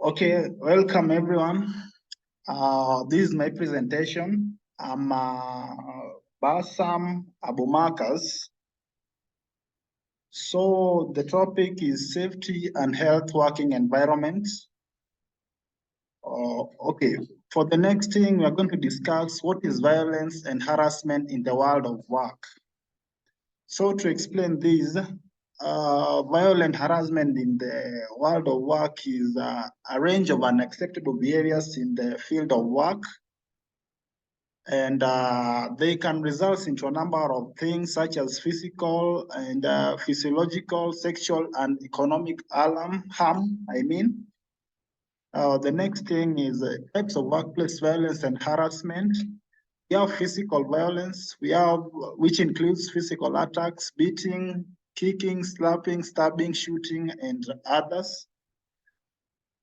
Okay, welcome everyone. This is my presentation. I'm Basam Abumakas. So the topic is safety and health working environment. Okay, for the next thing, we are going to discuss what is violence and harassment in the world of work. So to explain this, violent harassment in the world of work is a range of unacceptable behaviors in the field of work. And they can result into a number of things such as physical and physiological, sexual, and economic harm. The next thing is types of workplace violence and harassment. We have physical violence, which includes physical attacks, beating, kicking, slapping, stabbing, shooting, and others.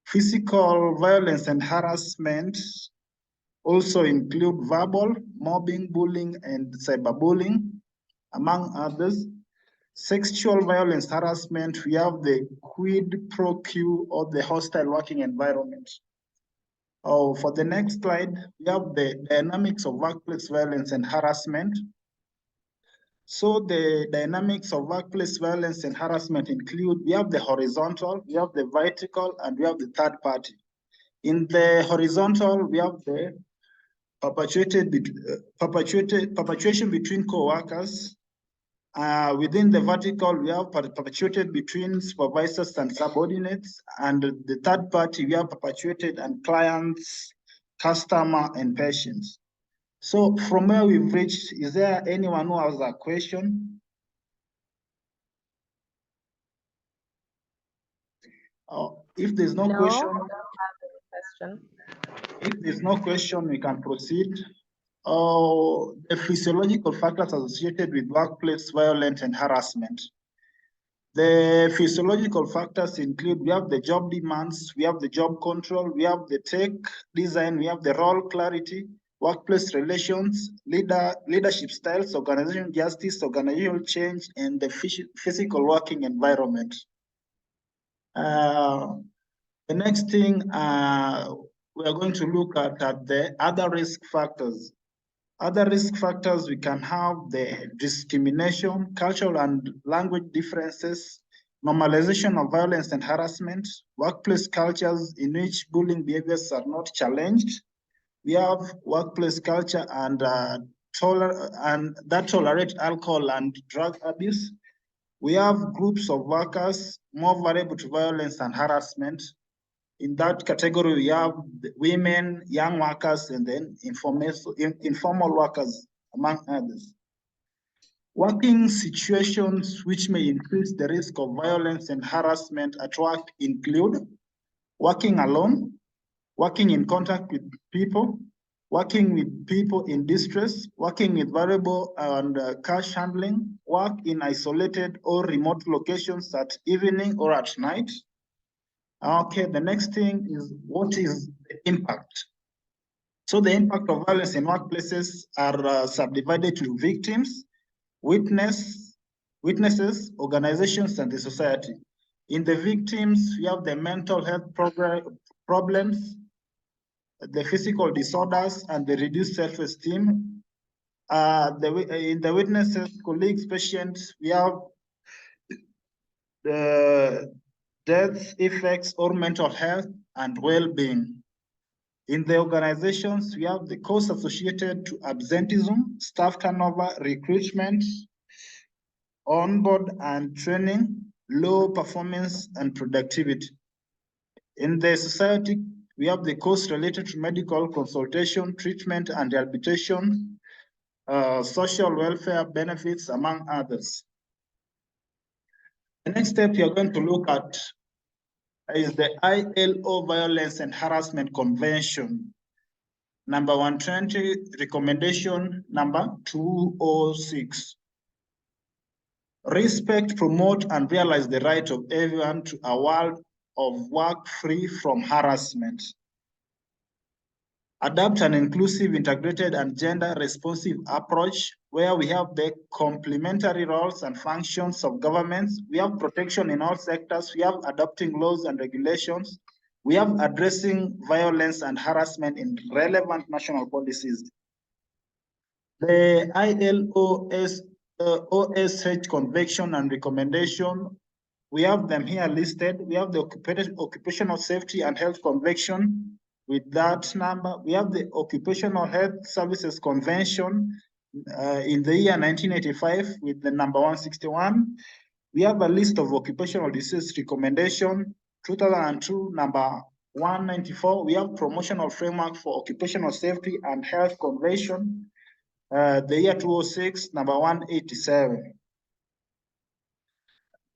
Physical violence and harassment also include verbal, mobbing, bullying, and cyberbullying, among others. Sexual violence harassment, we have the quid pro quo or the hostile working environment. For the next slide, we have the dynamics of workplace violence and harassment. So the dynamics of workplace violence and harassment include, we have the horizontal, we have the vertical, and we have the third party. In the horizontal, we have the perpetuation between co-workers. Within the vertical, we have perpetuated between supervisors and subordinates. And the third party, we have perpetuated and clients, customer, and patients. So from where we've reached, is there anyone who has a question? If there's no question, I don't have any question. If there's no question, we can proceed. The physiological factors associated with workplace violence and harassment. The physiological factors include, we have the job demands, we have the job control, we have the tech design, we have the role clarity, workplace relations, leadership styles, organizational justice, organizational change, and the physical working environment. The next thing we are going to look at the other risk factors. Other risk factors, we can have the discrimination, cultural and language differences, normalization of violence and harassment, workplace cultures in which bullying behaviors are not challenged. We have workplace culture and that tolerate alcohol and drug abuse. We have groups of workers more vulnerable to violence and harassment. In that category, we have women, young workers, and then informal workers, among others. Working situations which may increase the risk of violence and harassment at work include working alone, working in contact with people, working with people in distress, working with variable and cash handling, work in isolated or remote locations at evening or at night. Okay, the next thing is, what is the impact? So the impact of violence in workplaces are subdivided to victims, witnesses, organizations, and the society. In the victims, we have the mental health problems, the physical disorders, and the reduced self-esteem. In the witnesses, colleagues, patients, we have the death effects or mental health and well-being. In the organizations, we have the costs associated to absenteeism, staff turnover, recruitment, onboard and training, low performance and productivity. In the society, we have the costs related to medical consultation, treatment and rehabilitation, social welfare benefits, among others. The next step you're going to look at is the ILO Violence and Harassment Convention, number 120, recommendation number 206. Respect, promote, and realize the right of everyone to a world of work free from harassment. Adopt an inclusive, integrated, and gender-responsive approach where we have the complementary roles and functions of governments. We have protection in all sectors. We have adopting laws and regulations. We have addressing violence and harassment in relevant national policies. The OSH convention and recommendation, we have them here listed. We have the occupational safety and health convention with that number. We have the occupational health services convention in the year 1985 with the number 161. We have a list of occupational disease recommendation, 2002, number 194. We have promotional framework for occupational safety and health convention, the year 2006, number 187.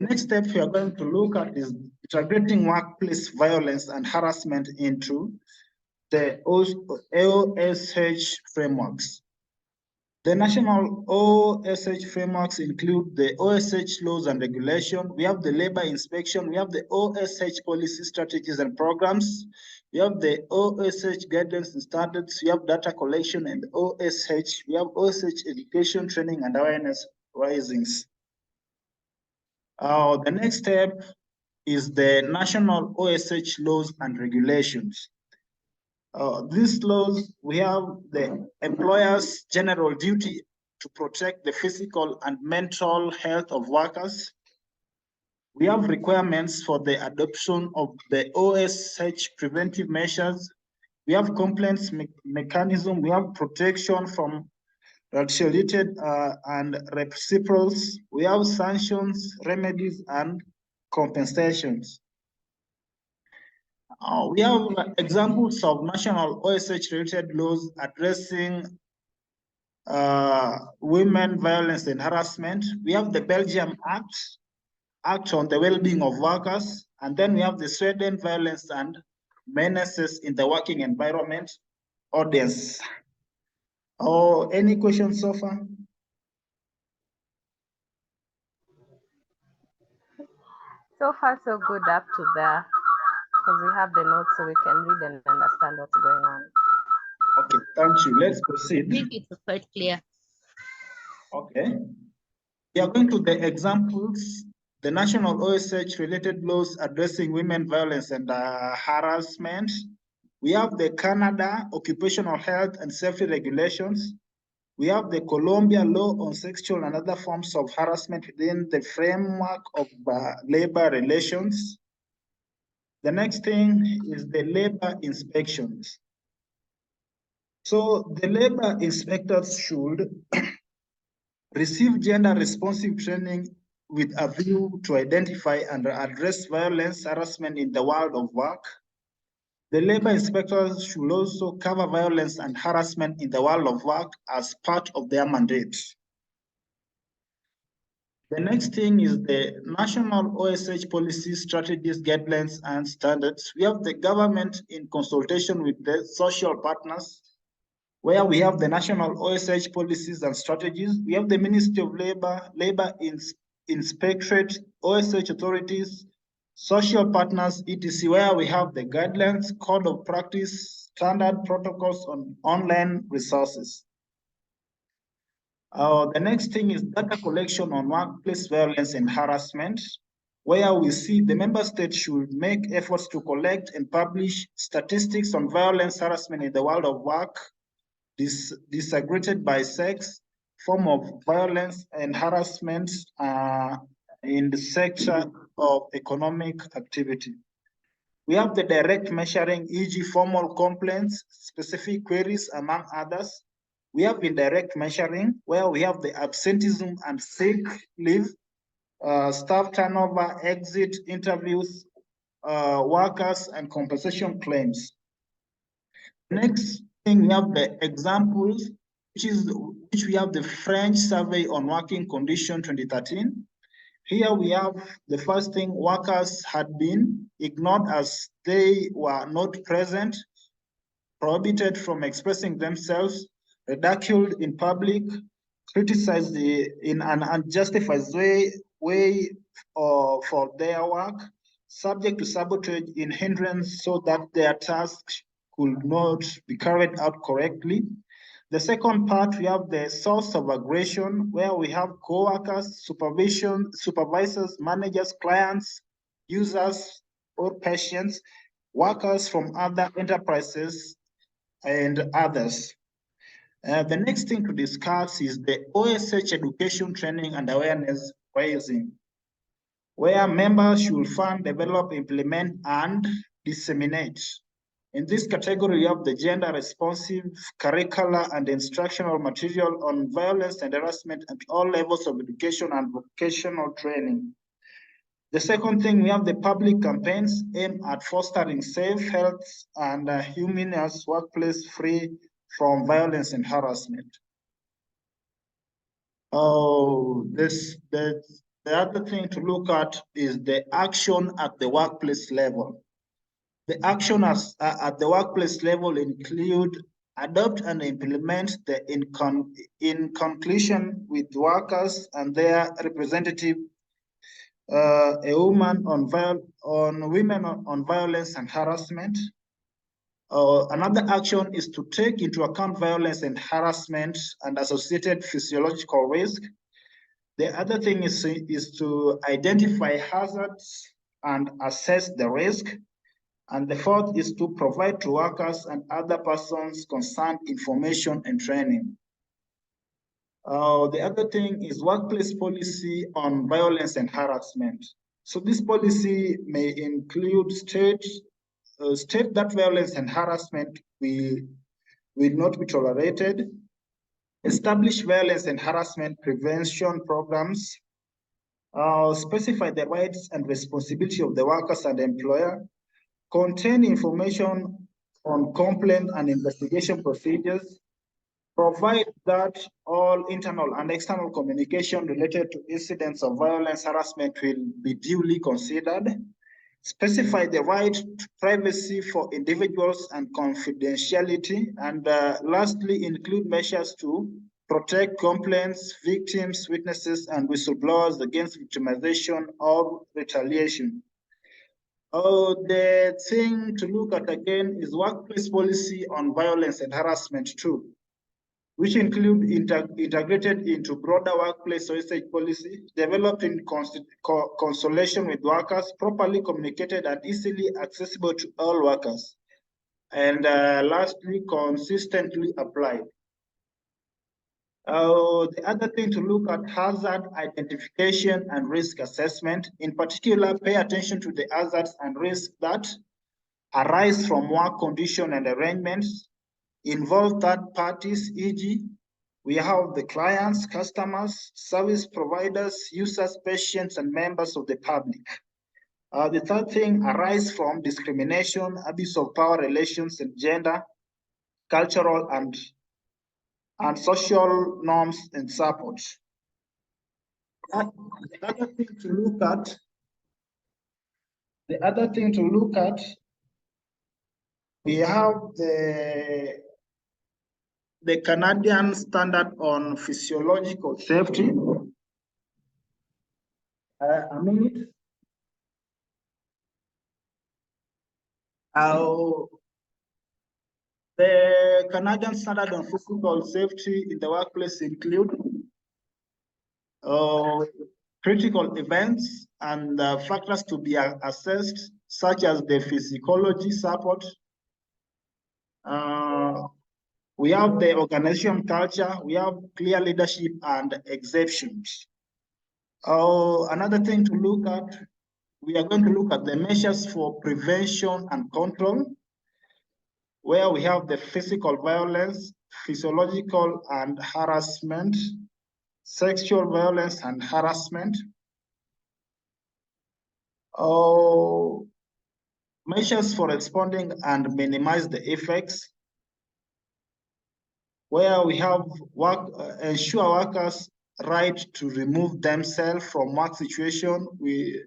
Next step we are going to look at is integrating workplace violence and harassment into the OSH frameworks. The national OSH frameworks include the OSH laws and regulation. We have the labor inspection. We have the OSH policy strategies and programs. We have the OSH guidelines and standards. We have data collection and OSH. We have OSH education, training, and awareness raisings. The next step is the national OSH laws and regulations. These laws, we have the employer's general duty to protect the physical and mental health of workers. We have requirements for the adoption of the OSH preventive measures. We have complaints mechanism. We have protection from retaliated and reciprocals. We have sanctions, remedies, and compensations. We have examples of national OSH-related laws addressing women violence and harassment. We have the Belgium Act on the well-being of workers, and then we have the Sweden Violence and Menaces in the Working Environment Audience. Any questions so far? So far, so good up to there, because we have the notes so we can read and understand what's going on. Okay, thank you. Let's proceed. I think it was quite clear. Okay. We are going to the examples, the national OSH-related laws addressing women violence and harassment. We have the Canada Occupational Health and Safety Regulations. We have the Colombia Law on Sexual and Other Forms of Harassment within the framework of labor relations. The next thing is the labor inspections. So the labor inspectors should receive gender-responsive training with a view to identify and address violence, harassment in the world of work. The labor inspectors should also cover violence and harassment in the world of work as part of their mandate. The next thing is the national OSH policies, strategies, guidelines, and standards. We have the government in consultation with the social partners, where we have the national OSH policies and strategies. We have the Ministry of Labor, Labor Inspectorate, OSH authorities, social partners, etc., where we have the guidelines, code of practice, standard protocols on online resources. The next thing is data collection on workplace violence and harassment, where we see the member states should make efforts to collect and publish statistics on violence, harassment in the world of work, disaggregated by sex, form of violence and harassment in the sector of economic activity. We have the direct measuring, e.g. formal complaints, specific queries, among others. We have indirect measuring, where we have the absenteeism and sick leave, staff turnover, exit interviews, workers, and compensation claims. Next thing, we have the examples, which we have the French survey on working condition 2013. Here we have the first thing: workers had been ignored as they were not present, prohibited from expressing themselves, ridiculed in public, criticized in an unjustified way for their work, subject to sabotage in hindrance so that their tasks could not be carried out correctly. The second part, we have the source of aggression, where we have co-workers, supervisors, managers, clients, users, or patients. workers from other enterprises, and others. The next thing to discuss is the OSH education training and awareness raising, where members should fund, develop, implement, and disseminate. In this category, we have the gender-responsive curricula and instructional material on violence and harassment at all levels of education and vocational training. The second thing, we have the public campaigns aimed at fostering safe, health, and humane workplace free from violence and harassment. Oh, the other thing to look at is the action at the workplace level. The action at the workplace level include adopt and implement the in conclusion with workers and their representative, a woman on women on violence and harassment. Another action is to take into account violence and harassment and associated physiological risk. The other thing is to identify hazards and assess the risk. And the fourth is to provide to workers and other persons concerned information and training. The other thing is workplace policy on violence and harassment. So this policy may include state that violence and harassment will not be tolerated, establish violence and harassment prevention programs, specify the rights and responsibility of the workers and employer, contain information on complaint and investigation procedures, provide that all internal and external communication related to incidents of violence harassment will be duly considered, specify the right to privacy for individuals and confidentiality, and lastly, include measures to protect complainants, victims, witnesses, and whistleblowers against victimization or retaliation. The thing to look at again is workplace policy on violence and harassment too, which include integrated into broader workplace OSH policy, developed in consultation with workers, properly communicated and easily accessible to all workers, and lastly, consistently applied. The other thing to look at, hazard identification and risk assessment. In particular, pay attention to the hazards and risks that arise from work condition and arrangements, involve third parties, e.g., we have the clients, customers, service providers, users, patients, and members of the public. The third thing, arise from discrimination, abuse of power relations, and gender, cultural and social norms and support. The other thing to look at, we have the Canadian Standard on Physiological Safety. A minute. The Canadian Standard on Physical Safety in the workplace include critical events and factors to be assessed, such as the physiology support. We have the organization culture, we have clear leadership and exceptions. Another thing to look at, we are going to look at the measures for prevention and control, where we have the physical violence, physiological and harassment, sexual violence and harassment. Measures for responding and minimize the effects, where we have ensure workers' right to remove themselves from work situation. We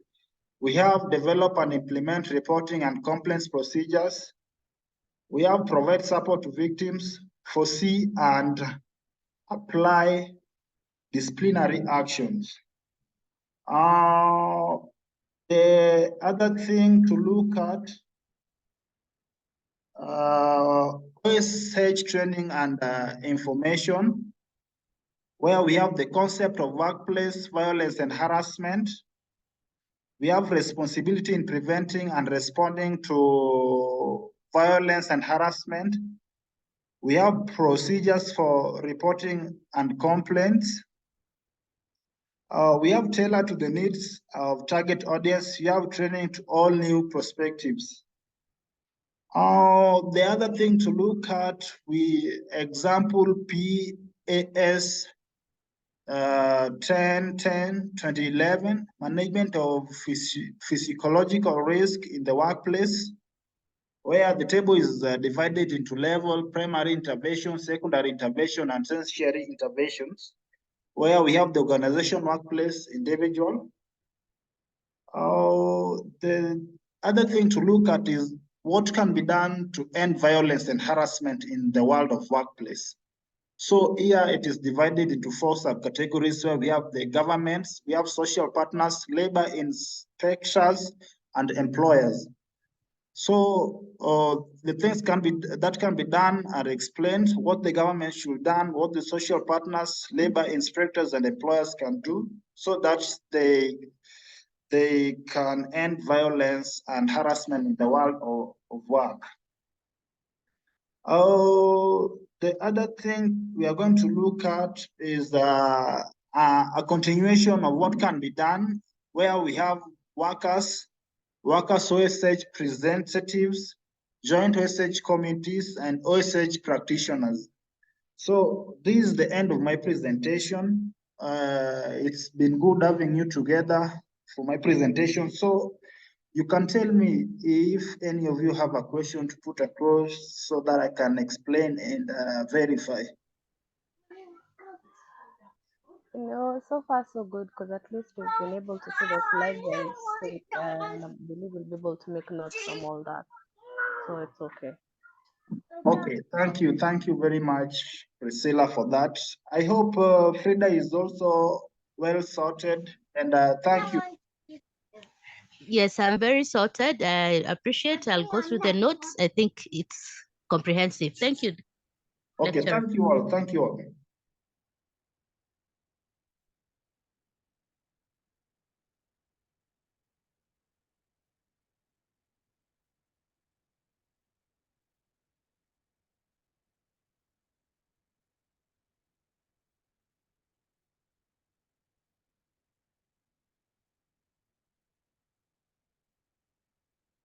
have develop and implement reporting and complaints procedures. We have provide support to victims, foresee and apply disciplinary actions. The other thing to look at, OSH training and information, where we have the concept of workplace violence and harassment, We have responsibility in preventing and responding to violence and harassment. We have procedures for reporting and complaints. We have tailored to the needs of target audience. We have training to all new perspectives. The other thing to look at, we example PAS 10-10-2011, management of physiological risk in the workplace, where the table is divided into level, primary intervention, secondary intervention, and tertiary interventions, where we have the organization, workplace, individual. The other thing to look at is what can be done to end violence and harassment in the world of workplace. So here it is divided into 4 subcategories, where we have the governments, we have social partners, labor inspectors, and employers. So the things that can be done are explained, what the government should done, what the social partners, labor inspectors, and employers can do, so that they can end violence and harassment in the world of work. The other thing we are going to look at is a continuation of what can be done, where we have workers OSH representatives, joint OSH committees, and OSH practitioners. So this is the end of my presentation. It's been good having you together for my presentation. So you can tell me if any of you have a question to put across so that I can explain and verify. No, so far so good, because at least we've been able to see the slides, and I believe we'll be able to make notes from all that. So it's okay. Okay, thank you very much, Priscilla, for that. I hope Frida is also well sorted, and thank you. Yes, I'm very sorted. I appreciate. I'll go through the notes. I think it's comprehensive. Thank you. Okay, Lecturer. thank you all. Thank you all.